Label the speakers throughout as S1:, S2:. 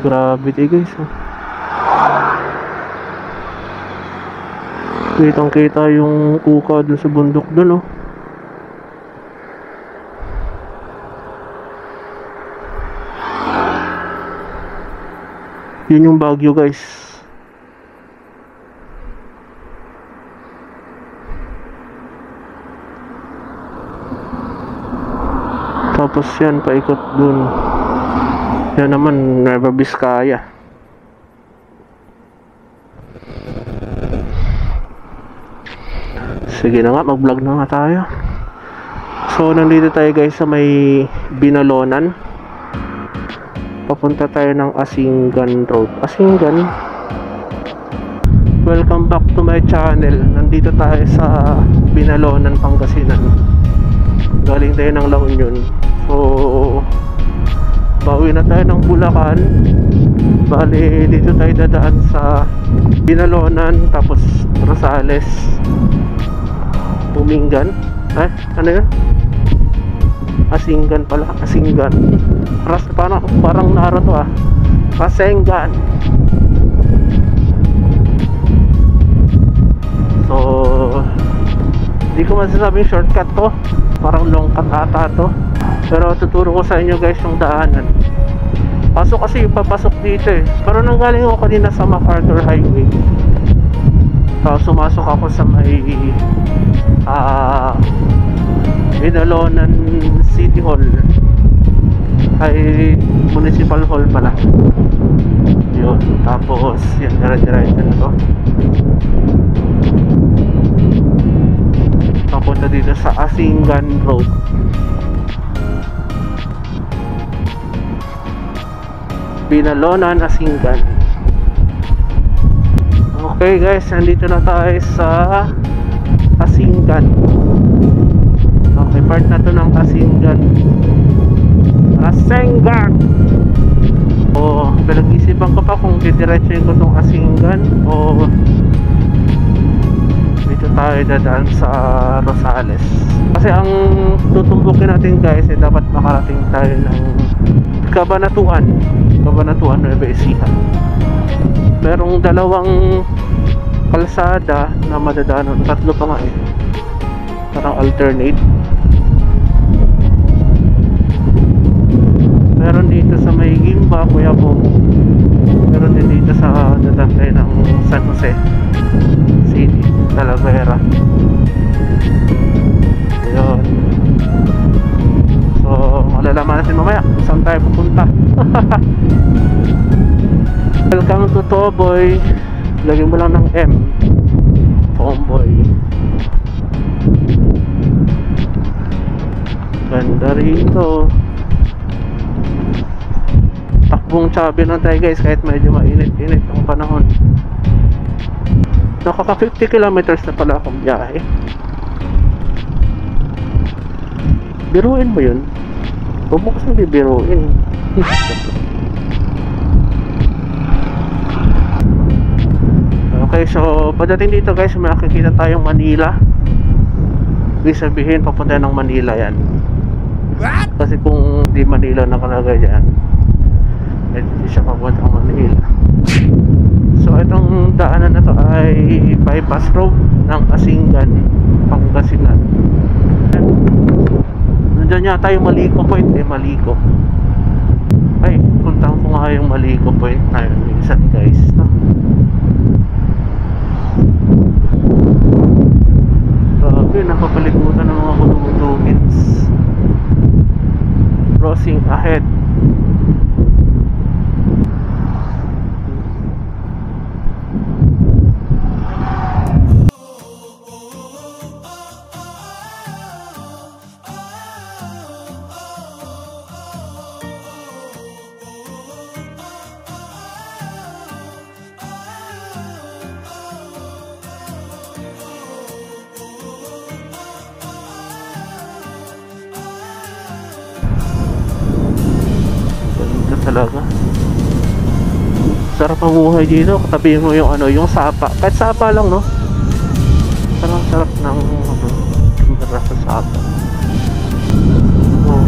S1: Gravity guys, oh. Kitang kita yung kuka dun sa bundok dun, oh. Yun yung Baguio guys. Tapos yan, paikot dun. Yan naman, Nueva Vizcaya. Sige na nga, mag-vlog na nga tayo. So, nandito tayo guys sa may Binalonan. Papunta tayo ng Asingan Road. Asingan. Welcome back to my channel. Nandito tayo sa Binalonan, Pangasinan. Galing tayo ng La Union. So, bawi na tayo ng Bulacan. Bali, dito tayo dadaan sa Binalonan, tapos Rosales, Umingan. Ano yun? Asingan pala, Asingan. Parang Naruto ah. Asingan. So, di ko masasabing shortcut to. Parang long cut ata to. Pero tuturo ko sa inyo guys yung daanan. Pasok kasi yung papasok dito eh. Pero nanggaling ako kanina sa MacArthur Highway. Tapos sumasok ako sa may Binalonan City Hall. Ay Municipal Hall pala. Yun. Tapos yan, dire-diretso na to. Papunta dito sa Asingan Road. Binalonan, Asingan. Okay guys, nandito na tayo sa Asingan. Okay, part na to ng Asingan. Asingan! O, pinag-isipan ko pa kung didiretsuhin ko tong Asingan o dito tayo dadaan sa Rosales. Kasi ang tutumbukin natin guys ay dapat makarating tayo ng Cabanatuan, Nueva Ecija. Merong dalawang kalsada na madadaanan, tatlo pa nga eh, parang alternate. Meron dito sa may Gimba, Quiapo. Meron din dito sa dadantay ng San Jose City, Talavera. Ayun. So, malalaman natin mamaya kung saan tayo pupunta. Welcome to Toboy. Lagyan mo lang ng M. Tomboy. Ganda rito. Takbong Chabi lang tayo guys, kahit medyo mainit-init ang panahon. Nakaka 50 kilometers na pala akong biyahe. Biruin mo yun. Huwag mo kasang bibiruin. Okay, so pagdating dito guys, makikita tayong Manila. Ibig sabihin papunta ng Manila yan. Kasi kung di Manila nakalagay yan, hindi siya papunta ng Manila. So itong daanan na to ay bypass road ng Asingan, Pangasinan. Nandiyan yata yung Maliko Point eh, Maliko. Ay, puntahan ko nga yung Maliko Point na yun minsan guys, no? Grabe, napapaligutan ng mga kutubins. Crossing ahead. Talaga sarap ang buhay dito. Katabi mo yung ano, yung sapa, kahit sapa lang, no? Parang sarap ng tumira sa sapa. Oh.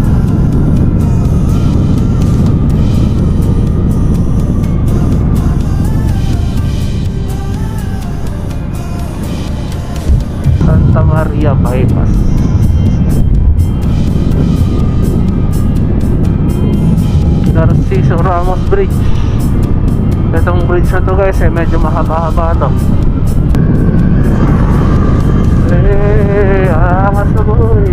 S1: Narciso Ramos Bridge. Itong bridge na to guys medyo mahaba-haba to. Angas na boy.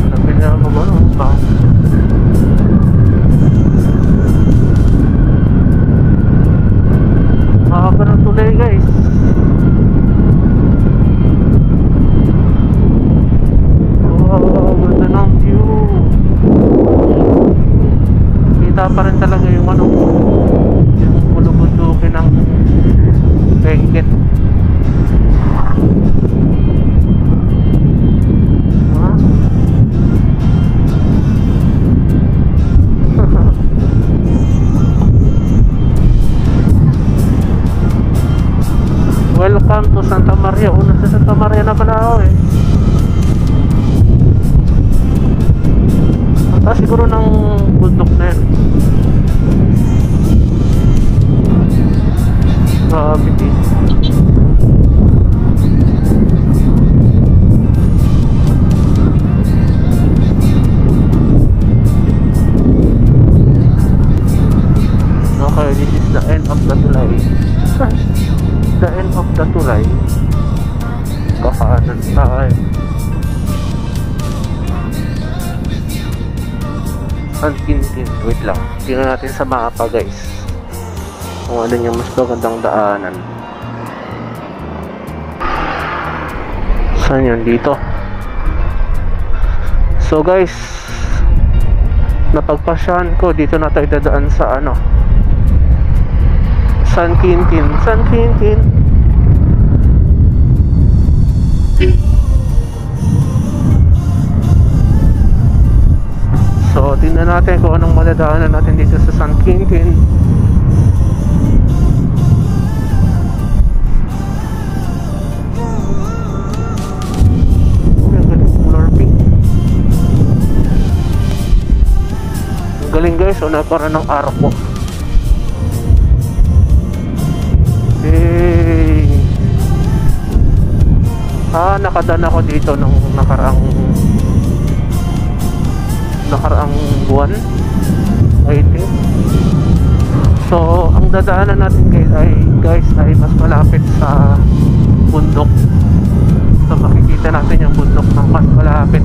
S1: Sabi niya mo ba pa? Mahaba ng tulay guys. Ganda ng view. Kita pa rin talaga yung ano, yung bulubundukin ng Benguet. Welcome to Santa Maria. Una sa Santa Maria na pala ako eh. Siguro ng bundok na yun. Grabe din. Okay, this is the end of the tulay. The end of the tulay. Kakaanan tayo. San Quintin, wait lang, tingnan natin sa mapa guys kung ano yung mas magandang daanan. Saan yun? Dito. So guys, napagpasyahan ko, dito na tayo dadaan sa ano, San Quintin. San Quintin. So, tingnan natin kung anong madadaanan natin dito sa San Quintin. Ang galing color pink. Ang galing guys, o nagkaroon ng arko. Hey. Nakadaan ako dito nung nakaraang buwan, I think. So ang dadaanan natin guys ay mas malapit sa bundok. So makikita natin yung bundok ng mas malapit.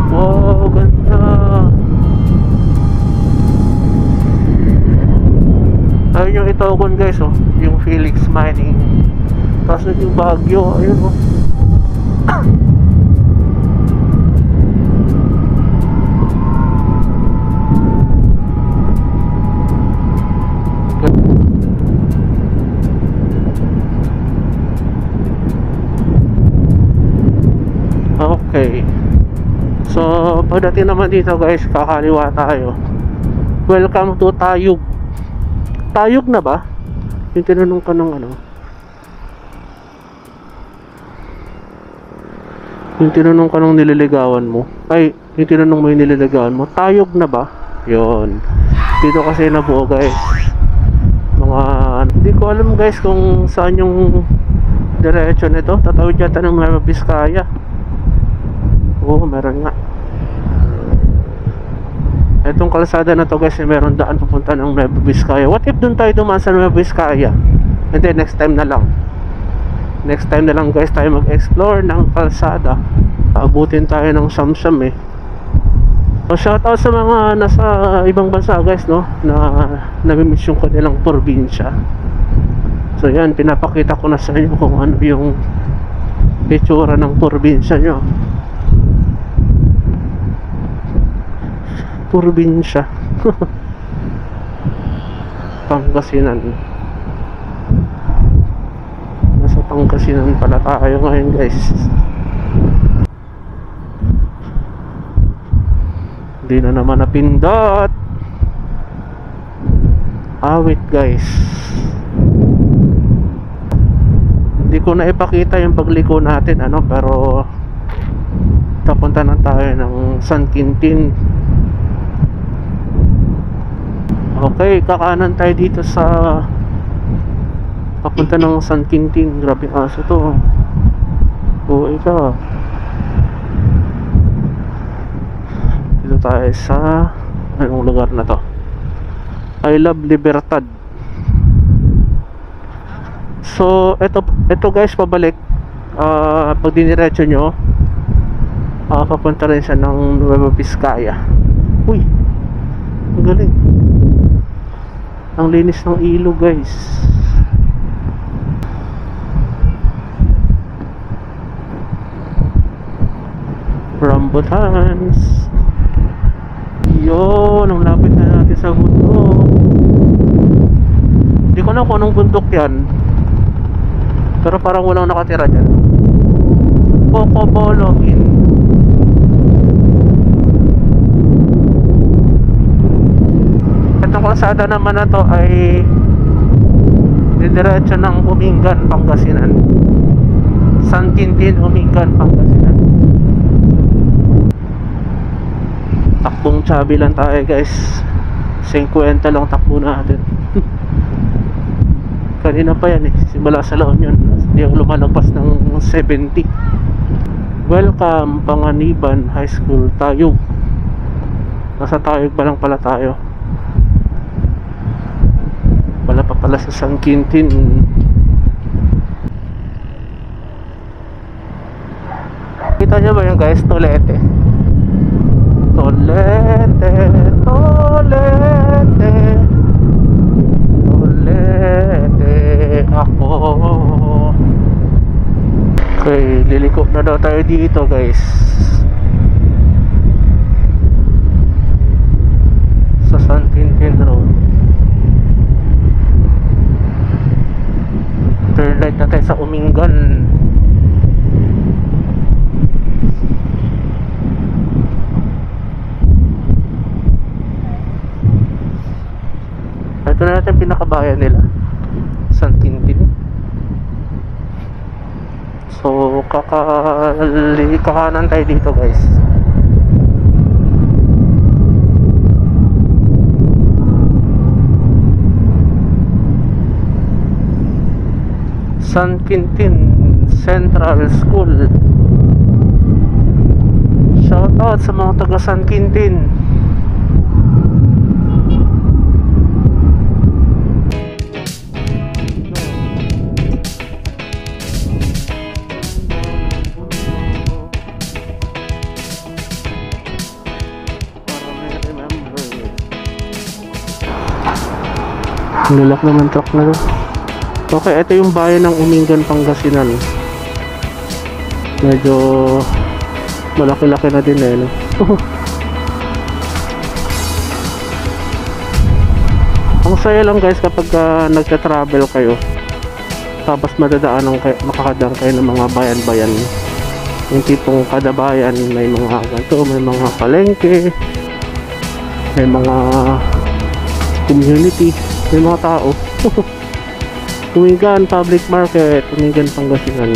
S1: Wow, ganda. Ayun yung Itogon guys, oh, yung Felix Mining. Tapos yung Baguio, ayun oh. Okay. So, pagdating naman dito guys, kakaliwa tayo. Welcome to Tayug. Tayug na ba? Yung tinanong ka ng ano? Yung tinanong ka ng nililigawan mo. Ay, yung tinanong mo yung nililigawan mo. Tayog na ba? Yun. Dito kasi nabuo guys. Mga, hindi ko alam guys kung saan yung diretso nito. Tatawid yata ng Nueva Vizcaya. Oo, meron nga. Etong kalsada na to guys, meron daan papunta ng Nueva Vizcaya. What if dun tayo dumaan sa Nueva Vizcaya? And then next time na lang. Next time na lang guys tayo mag-explore ng kalsada. Abutin tayo ng Samsam eh. So shoutout sa mga nasa ibang bansa guys, no, na nami-miss yung kanilang probinsya. So yan, pinapakita ko na sa inyo kung ano yung itsura ng probinsya nyo. Probinsya. Pangasinan. Nasa Pangasinan pala tayo ngayon guys. Hindi na naman napindot. Awit guys. Hindi ko na ipakita yung pagliko natin ano, pero tapunta na tayo ng San Quintin. Okay, kakanan tayo dito sa papunta ng San Quintin. Grabe aso to. Buhay ka. Dito tayo sa anong lugar na to? I Love Libertad. So ito guys, pabalik pag diniretso nyo, papunta rin siya ng Nueva Vizcaya. Uy, ang galing. Ang linis ng ilog guys. Rambutans. Yun, ang lapit na natin sa bundok. Hindi ko na kung anong bundok yan, pero parang walang nakatira dyan. Cocobologin. Itong kalsada naman na to ay didiretso ng Umingan, Pangasinan. San Quintin, Umingan, Pangasinan. Takbong chubby lang tayo guys. 50 lang takbo natin. Kanina pa yan simula sa La Union. Hindi ako lumalagpas ng 70. Welcome Panganiban High School. Tayog. Nasa Tayog pa lang pala tayo. Wala pa pala sa San Quintin. Kita nyo ba yung guys? Tolete. Tolete, Tolete, Tolete ako. Okay, liliko na daw tayo dito guys, sa San Quintin Road. Turn right na tayo sa Umingan. Ito na natin pinakabayan nila, San Quintin. So kakanan tayo dito guys. San Quintin Central School. Shout out sa mga taga San Quintin. Lulak naman truck na to. Okay, ito yung bayan ng Umingan, Pangasinan. Medyo malaki-laki na din no? Ang saya lang guys kapag nagta-travel kayo, tapos makakadaan kayo ng mga bayan-bayan. Yung tipong kada bayan may mga ganito, may mga palengke, may mga community, may mga tao. Umingan Public Market, Umingan, Pangasinan.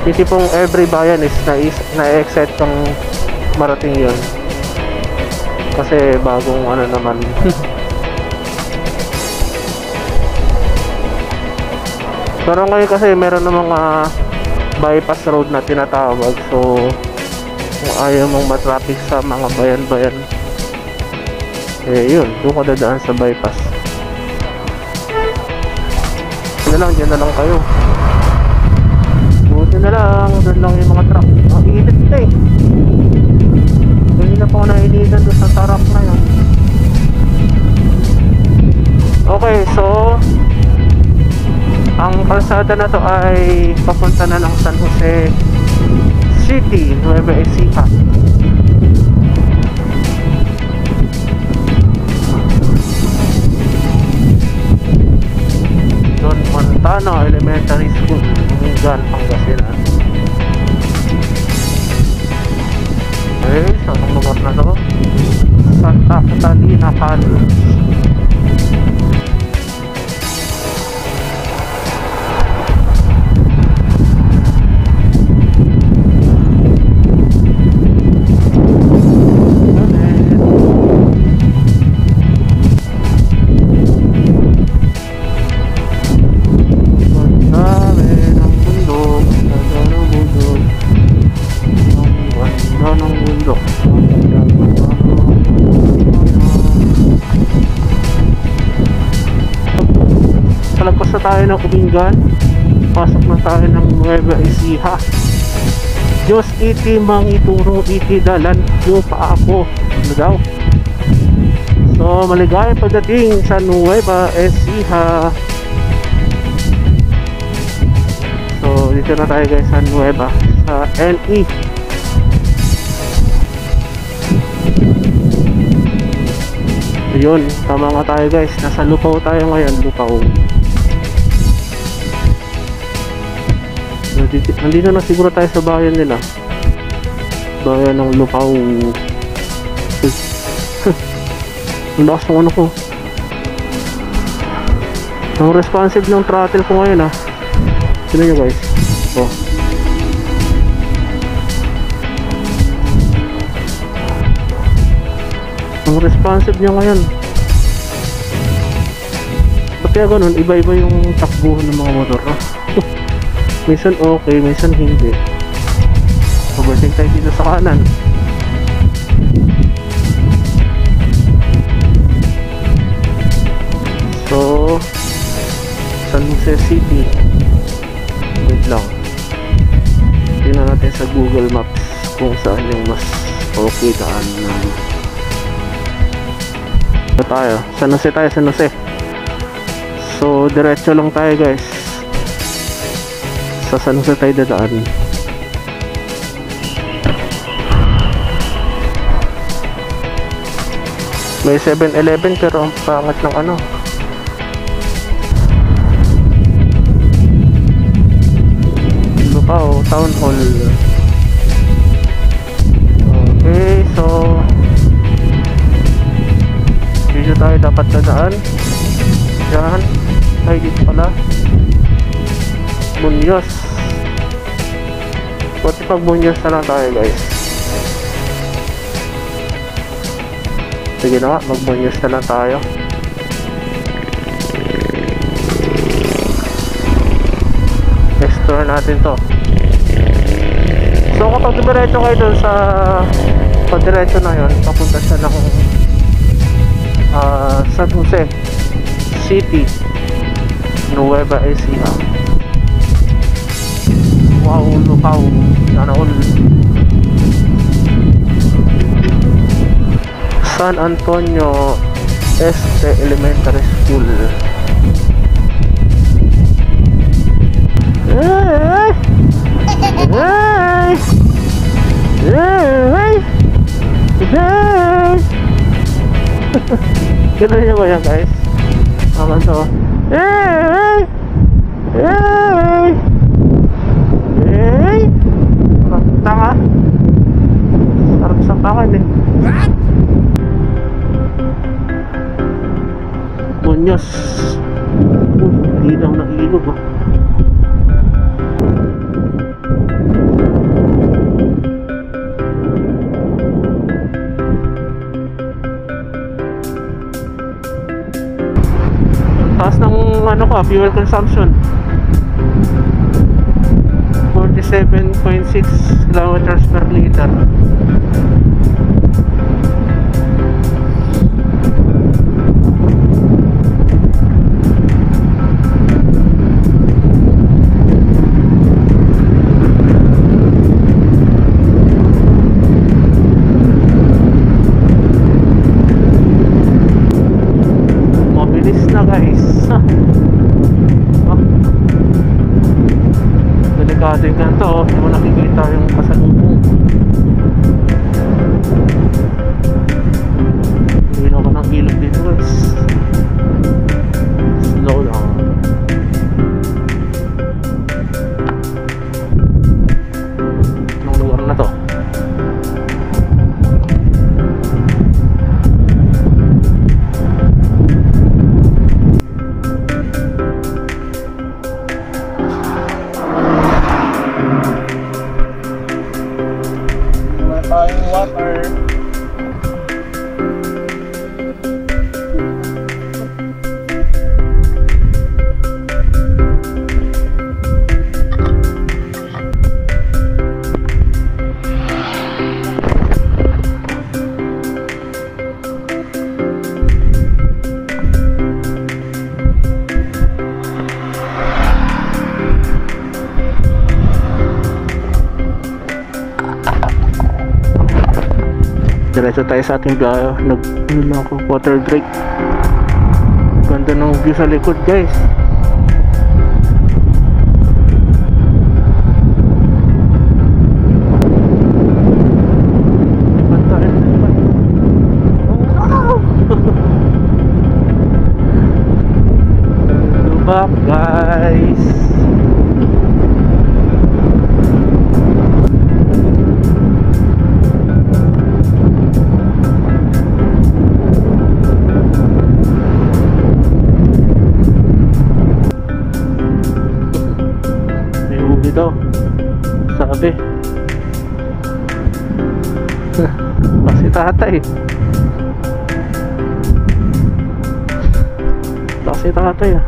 S1: Yung tipong every bayan is na-excite kang marating yun, kasi bagong ano naman. Pero ngayon kasi meron ng mga bypass road na tinatawag. So kung ayaw mong matraffic sa mga bayan-bayan, yun, doon ka dadaan sa bypass. Diyan na lang kayo. Buti na lang, doon lang yung mga truck. Ang init na Hindi na pa ako nainitan doon sa truck na yun. Okay, so ang kalsada na to ay papunta na ng San Jose City, Nueva Ecija. Montana Elementary School, Umingan, Pangasinan. Okay, so anong lugar na to? Santa Catalina College. tayo ng Umingan. Pasok na tayo ng Nueva Ecija. Diyos iti mangituro iti dalan yo pa ako. Ano daw? So maligayang pagdating sa Nueva Ecija. So dito na tayo guys sa Nueva, sa NE. Yun, tama nga tayo guys. Nasa Lupao tayo ngayon, Lupao. Nandito na siguro tayo sa bayan nila. Bayan ng Lupao. Ang lakas ng ano ko. Ang responsive ng throttle ko ngayon Sino nyo guys? Oh. Ang responsive niya ngayon. Ba't kaya ganun? Iba-iba yung takbuhan ng mga motor minsan okay, minsan hindi. Pabasing tayo dito sa kanan. So San Jose City. Wait lang, tingnan natin sa Google Maps kung saan yung mas okay daan na. Ito tayo, San Jose tayo, San Jose. So diretso lang tayo guys. Sa San Jose tayo dadaan. May 7-Eleven pero ang pangat ng ano. Lupao Town Hall. Okay, so dito tayo dapat dadaan. Diyan. Ay, dito pala. Muñoz. Pati pag Muñoz na lang tayo guys. Sige na nga, mag Muñoz na lang tayo. Explore natin to. So kapag diretso kayo dun sa pag-diretso na yun, papunta siya ng San Jose City, Nueva Ecija. Wow, Lupao, sana all. San Antonio Este Elementary School. Hey! Hey! Hey! Hey! Gano'n niyo ba yan guys? Aman to. Hey! Hey! Hey! Tanga. Sarap sa pakan Muñoz. Ilaw na ilog taas ng ano ko, fuel consumption 47.6 kilometers per liter. Mabilis na guys. Delikado yung ganito, hindi mo nakikita yung pasalubong. Hindi naman ang ilog dito guys. Slow lang. Anong lugar na to? Water. Diretso tayo sa ating biyahe. Ano lang ako, water break. Ganda ng view sa likod, guys. Back, guys. May huli daw, sabi. Kasi tatay. Kasi tatay ah.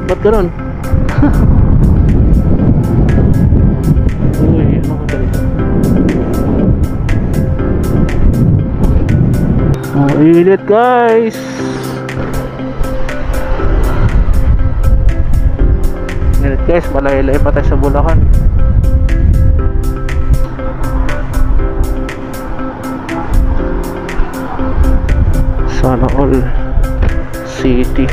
S1: Ba't ganun? Uy, ano ka ganito? Oh, init, guys! Init, guys, malay-lay pa tayo sa Bulacan. Sana all city.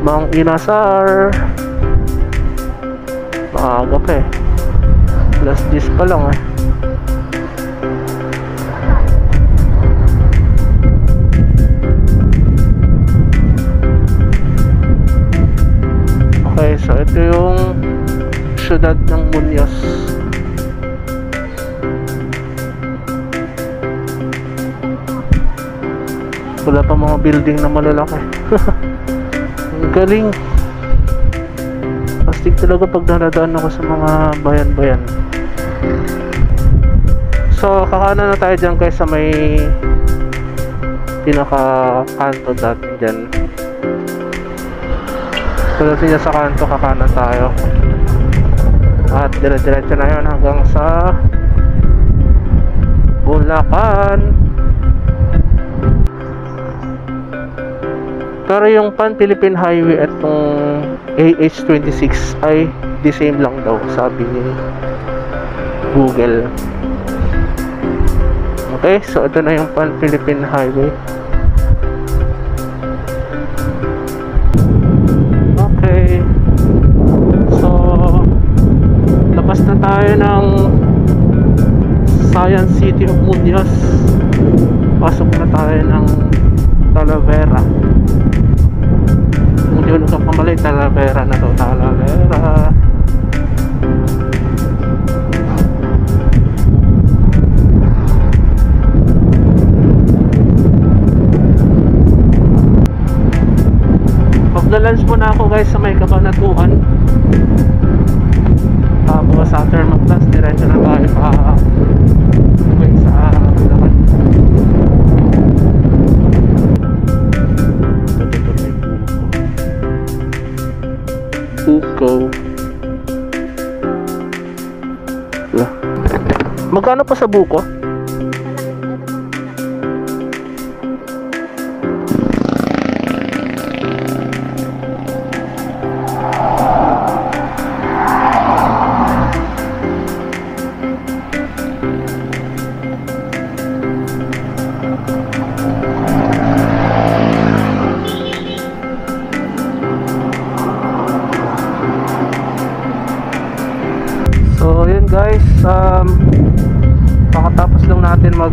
S1: Mang Inasar. Maaga pa eh. Plus 10 pa lang eh. Okay, so ito yung syudad ng Muñoz. Wala pa mga building na malalaki. Ang galing. Astig talaga pag naladaan ako sa mga bayan-bayan. So kakanan na tayo dyan guys sa may pinaka kanto dati dyan. Pagdating niya sa kanto, kakanan tayo. At dire-diretso na yun hanggang sa Bulacan. Pero yung Pan-Philippine Highway at yung AH-26 ay the same lang daw, sabi ni Google. Okay, so ito na yung Pan-Philippine Highway. Okay, so labas na tayo ng Science City of Muñoz. Pasok na tayo ng Talavera. Hindi ko nung pamalay, Talavera na to, Talavera. Maglalunch muna ako guys sa may Kabanatuan. Tapos after mag-lunch, diretso na tayo pa uwi sa Bulacan. Buko. Magkano pa sa buko? So yun guys, pakatapos lang natin mag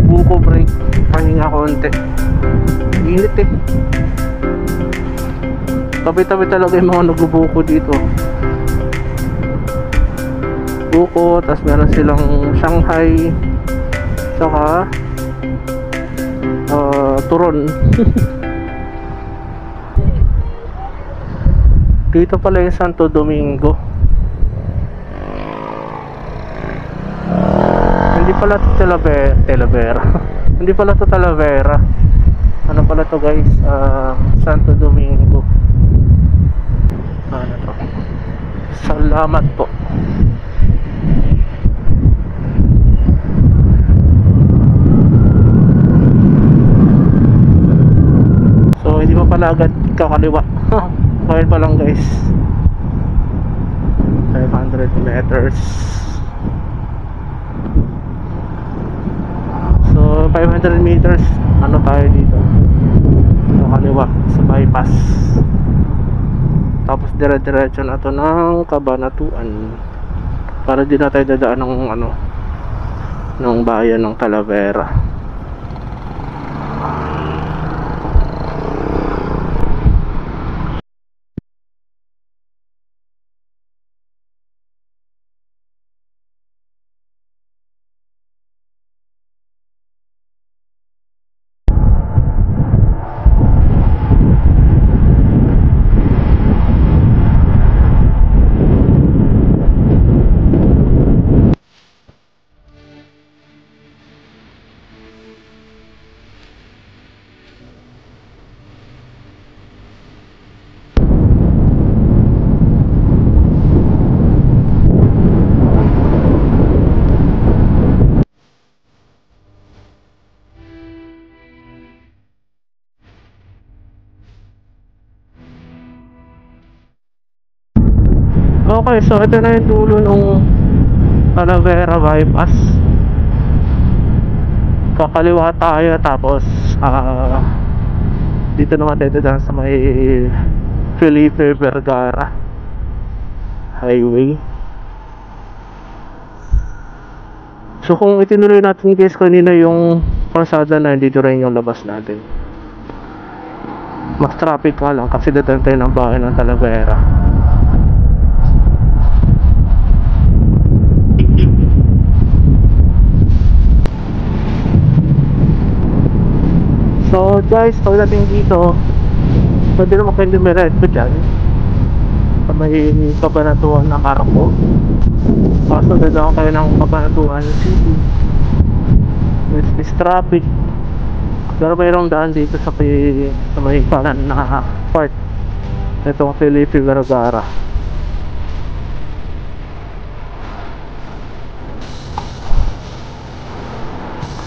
S1: buko break, pahinga konti. Init eh. Tabi-tabi talaga yung mga nagbubuko dito. Buko, tas meron silang Shanghai, saka turon. Dito pala yung Santo Domingo. Hindi pala to Talavera. Hindi pala to Talavera. Ano pala to guys? Santo Domingo. Ano to? Salamat po. So hindi pa pala agad kakaliwa. Kaya pa lang guys. 500 meters. So 500 meters ano tayo dito sa kaliwa sa bypass, tapos dire-diretso na to ng Cabanatuan para di na tayo dadaan ng ano ng bayan ng Talavera. Okay, so ito na yung dulo ng Talavera bypass. Kakaliwa tayo, tapos dito naman tayo dyan sa may Felipe Vergara Highway. So kung itinuloy natin guys kanina yung kalsada na, dito rin yung labas natin. Mas traffic ka lang kasi dito tayo ng bahay ng Talavera. So guys, pagdating dito, pwede naman kayo dumiretso dyan sa may Cabanatuan na Carco. Kaso dadaan kayo ng Cabanatuan City, which is traffic. Pero mayroong daan dito sa may kanan na part itong Felipe Vergara.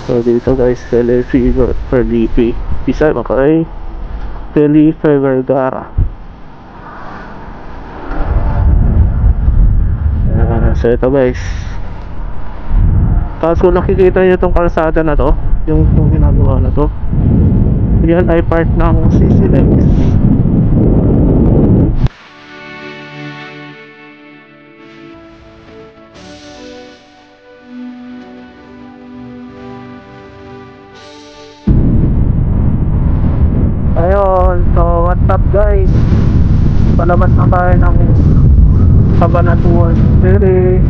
S1: So dito guys, Felipe Pisa okay, Felipe Vergara. So ito guys, tapos kung nakikita nyo itong kalsada na to, yung ginagawa na to, yan ay part ng CCLEX. Ayun, so what's up guys, palabas na tayo ng Cabanatuan City.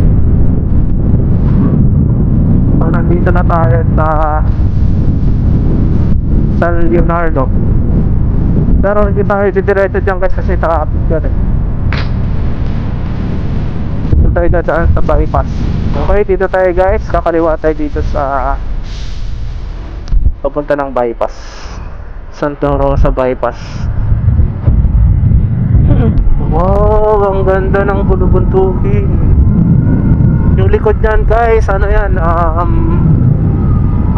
S1: So nandito na tayo sa San Leonardo, pero hindi tayo didiretso dyan guys kasi traffic dyan eh. Dito tayo dadaan sa bypass. Okay, dito tayo guys, kakaliwa tayo dito sa papunta ng bypass, Santa Rosa bypass. Wow, ang ganda ng bulubuntukin. Yung likod niyan guys, ano yan,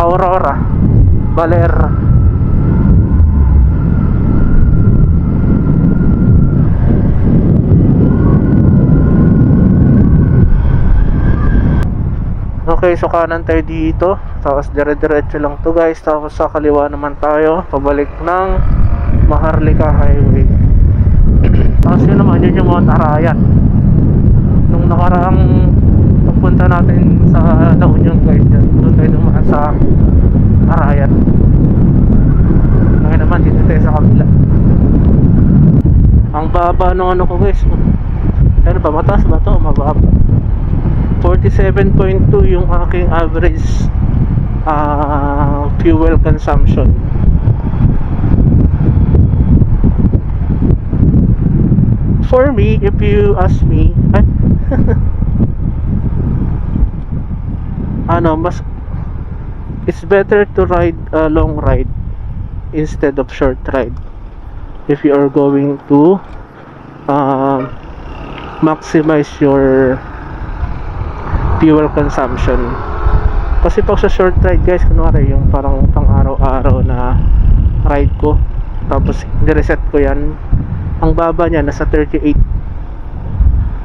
S1: Aurora Valera. Okay, so kanan tayo dito, tapos dire-diretso lang to guys, tapos sa kaliwa naman tayo pabalik ng Maharlika Highway. Tapos yun naman, yun yung mga Tarayan. Nung nakaraang pagpunta natin sa La Union guys, doon tayo dumaan sa Tarayan. Ngayon naman dito tayo sa kabila. Ang baba ng ano ko guys, ano ba, mataas ba to? Mababa. 47.2 yung aking average fuel consumption. For me, if you ask me, mas it's better to ride a long ride instead of short ride if you are going to maximize your fuel consumption. Kasi pag sa short ride guys, kunwari yung parang pang araw-araw na ride ko, tapos nireset ko yan, ang baba niya nasa 38.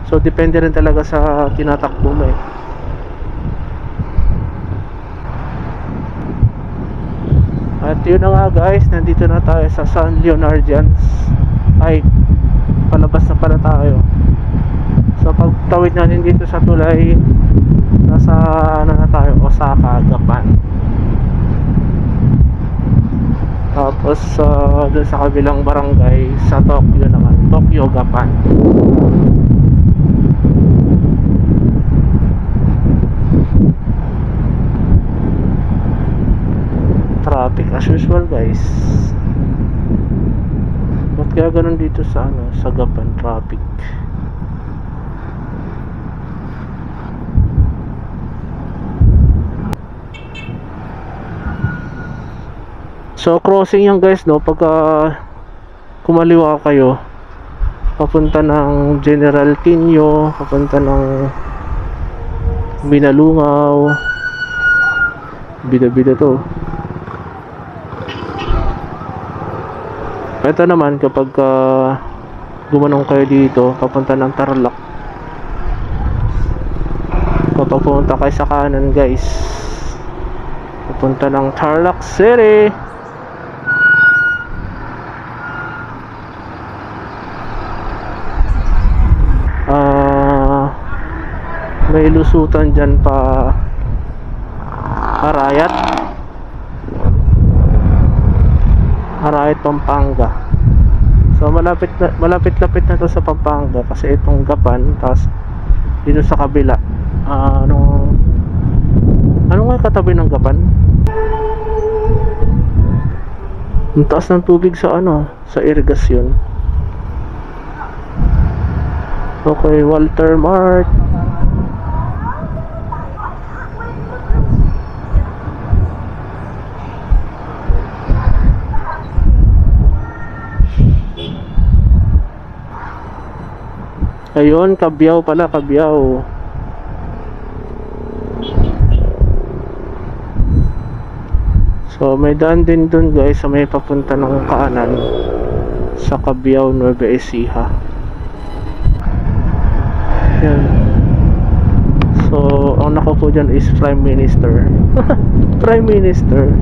S1: So depende rin talaga sa tinatakbo mo eh. At yun na nga guys, nandito na tayo sa San Leonardians. Ay, palabas na pala tayo. So pagtawid natin dito sa tulay, nasa ano na tayo, Osaka, Japan. Tapos dun sa kabilang barangay sa Tokyo naman, Tokyo, Japan. Traffic as usual guys. Ba't kaya ganun dito sa ano, sa Japan, traffic? So crossing yan guys, no, pagka kumaliwa kayo papunta ng General Kinyo, papunta ng Binalungaw, bida-bida to. Ito naman kapag gumanong kayo dito papunta ng Tarlac, kapag pumunta kayo sa kanan guys, papunta ng Tarlac City. May lusutan dyan pa Arayat, Pampanga. So malapit-lapit na to sa Pampanga kasi itong Japan, tapos dito sa kabila ano nga katabi ng Japan? Ang taas ng tubig sa ano, sa irigasyon. Okay, Walter Mart. Ayun, Cabiao pala, Cabiao. So may daan din dun guys sa may papunta ng kanan sa Cabiao, Nueva Ecija. Yan. So ang nakaupo dyan is Prime Minister. Prime Minister.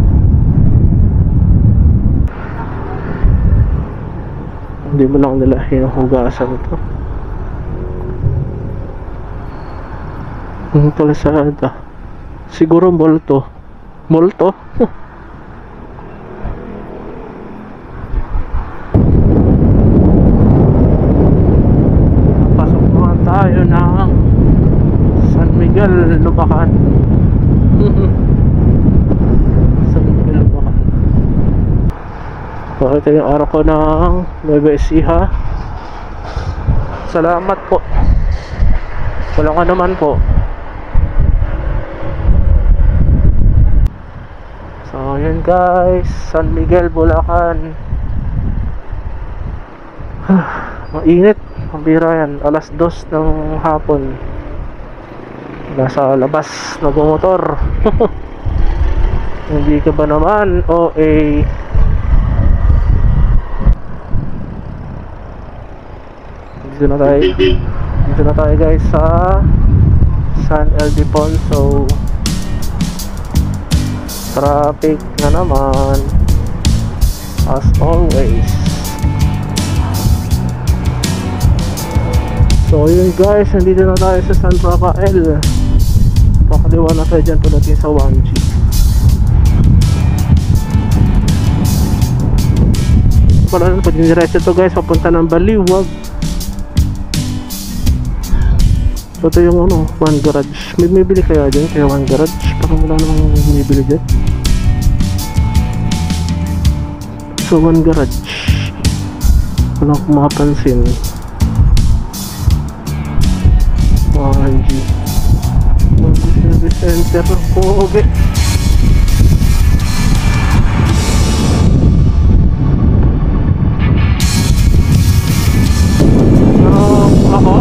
S1: Hindi mo lang nila hinuhugasan to. Ang kalasada. Siguro multo. Multo? Pasok naman tayo ng San Miguel, Lubacan. San Miguel, Lubacan. So ito yung araw ko ng Nueva Ecija. Salamat po. Walang anuman po. So yun guys, San Miguel, Bulacan. Mainit, ang bira yan. Alas 2 ng hapon, nasa labas nagmumotor. Hindi ka ba naman OA? Dito na tayo guys sa San Ildefonso. Traffic na naman as always. So yun guys, nandito na tayo sa San Rafael. Pakaliwa na tayo dyan pagdating sa 1G. Pala na, pag diniretso to guys, papunta ng Baliwag. So ito yung ano, One Garage. May bili kaya dyan, kaya One Garage. Parang wala namang may bili dyan. So One Garage, wala akong makapansin. 1G Service Center. Okay. Ako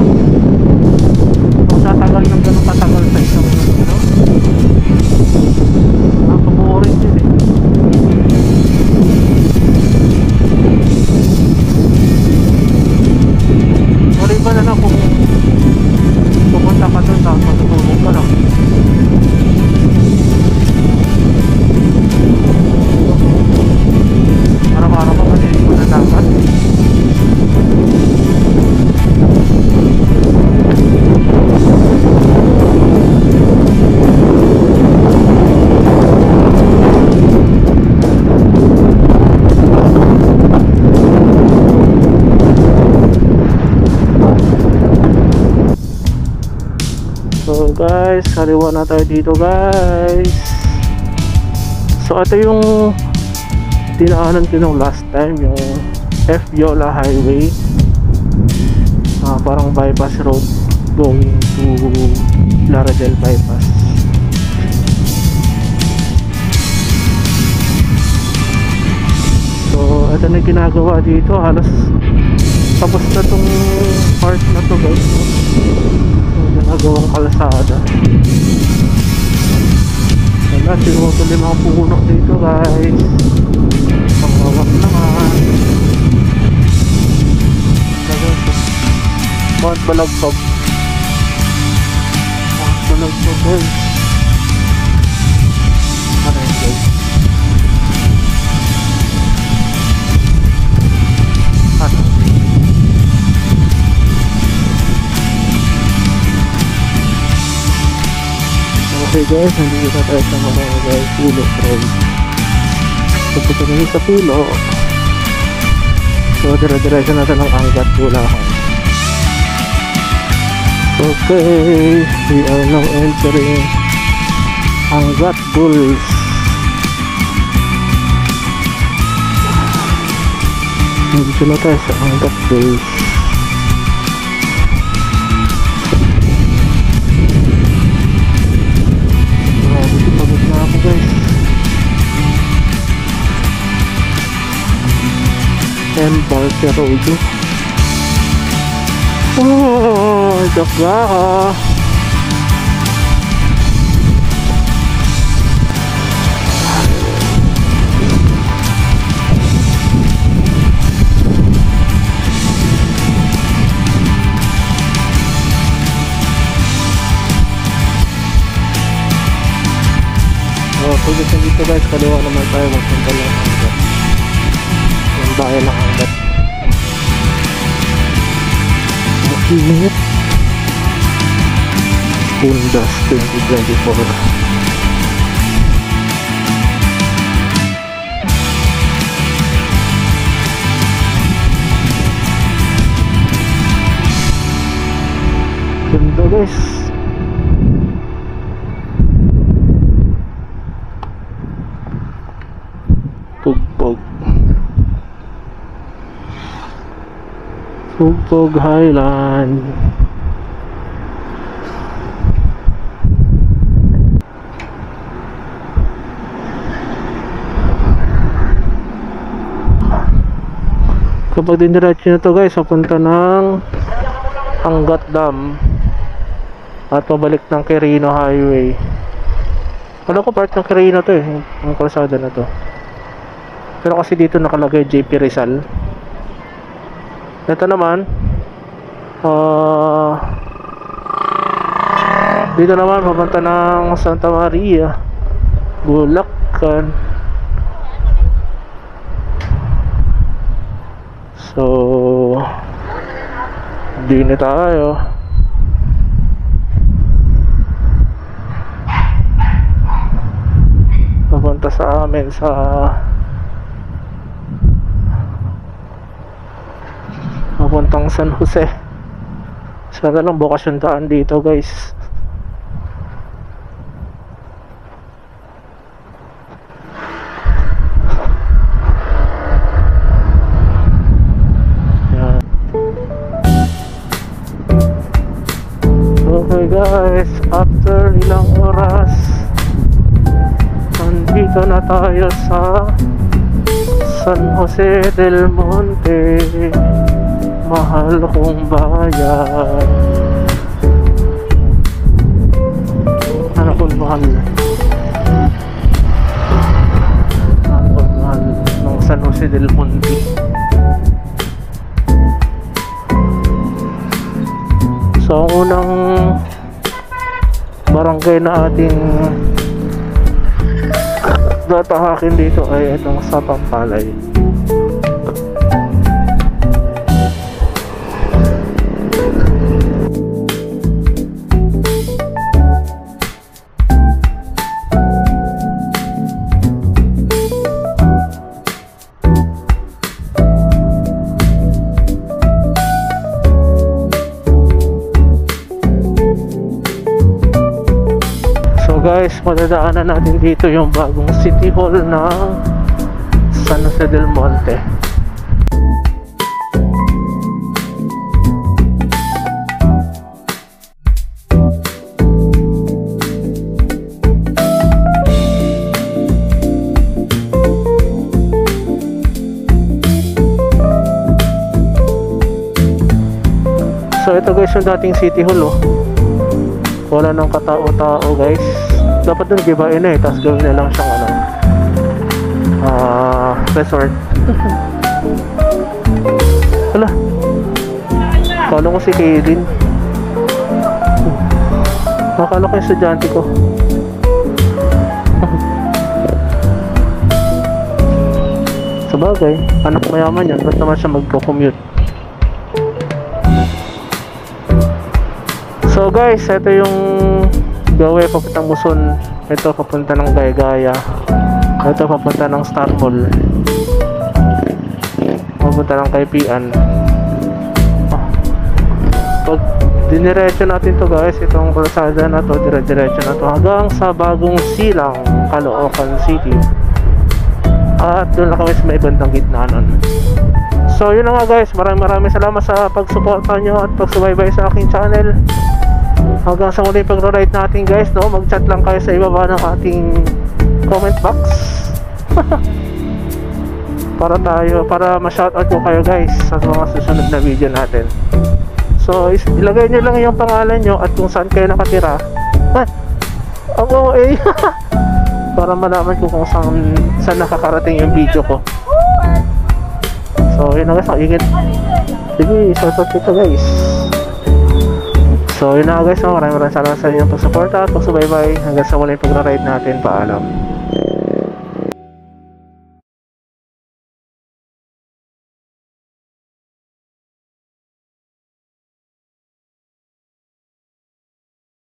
S1: tatagal ng ganun katagal sa isang ano, ang paborin din eh. Maliban na lang kung guys, kaliwa na tayo dito guys. So ito yung dinaanan ko nung last time, yung F. Viola Highway, parang bypass road going to Laredel bypass. So ito na yung ginagawa dito, halos tapos na tong part na to guys, yung ginagawang kalsada. Wala, sinutol yung mga puno dito guys, pangawak naman. Mount Balagtog, Mount Balagtog guys. Ano yun guys? Ano? Okay guys, nandito na tayo sa mga guys, Pulo Road. Pagpunta namin sa Pulo, so dire-diretso natin ang Angat Bulacan. Okay, we are now entering Angat Bulls. Nandito na tayo sa Angat Bulls. Pagod na ako guys. Embarque Road. Oh, jaga. Pagdating dito guys, kaliwa naman tayo, magpunta lang ang Angat. Yung bayan ng Angat. Makinit. Pundas 2024. Ganda guys. Pugpog Highland. Kapag diniretso na to guys, papunta ng Angat Dam at pabalik ng Quirino Highway. Alam ko part ng Quirino to ang kalsada na to, pero kasi dito nakalagay JP Rizal. Ito naman dito naman papunta ng Santa Maria, Bulacan. So di na tayo. Papunta sa amin sa papuntang San Jose. Sana lang bukas yung daan dito guys. Yan. Okay guys, after ilang oras nandito na tayo sa San Jose del Monte, mahal kong bayan. Ano kong mahal? Ano kong mahal ng San Jose del Monte. So ang unang barangay na ating datahakin dito ay itong sa Pampalay. guys, madadaanan natin dito yung bagong City Hall ng San Jose del Monte. So ito guys yung dating City Hall oh. Wala nang katao-tao guys. Dapat dun gibain na eh, tapos gawin na lang siyang ano, resort. Hala, akala ko si Kaylin. Akala ko yung estudyante ko. Sabagay, anak mayaman yan, ba't naman siya magko-commute? So guys, ito yung gawin papuntang Muson. Ito papunta ng Gaya-Gaya. Ito papunta ng Star Mall. Papunta ng Kaipian. Pag diniretso natin to guys, itong kalsada na to, dire-diretso na to hanggang sa Bagong Silang, Caloocan City. At doon na kami sa may bandang gitna nun. So yun na nga guys, maraming salamat sa pagsuporta nyo at pagsubaybay sa aking channel. Hanggang sa muli pag-ride natin guys, no? Mag-chat lang kayo sa ibaba ng ating comment box. para ma-shoutout ko kayo guys sa mga susunod na video natin. So ilagay nyo lang yung pangalan nyo at kung saan kayo nakatira. Ang OA. Para malaman ko kung saan nakakarating yung video ko. So yun na guys, ingit. Sige, shoutout kita guys. So yun na guys, maraming salamat sa inyong pagsuporta at pagsubaybay. Hanggang sa muling pag-ride natin. Paalam.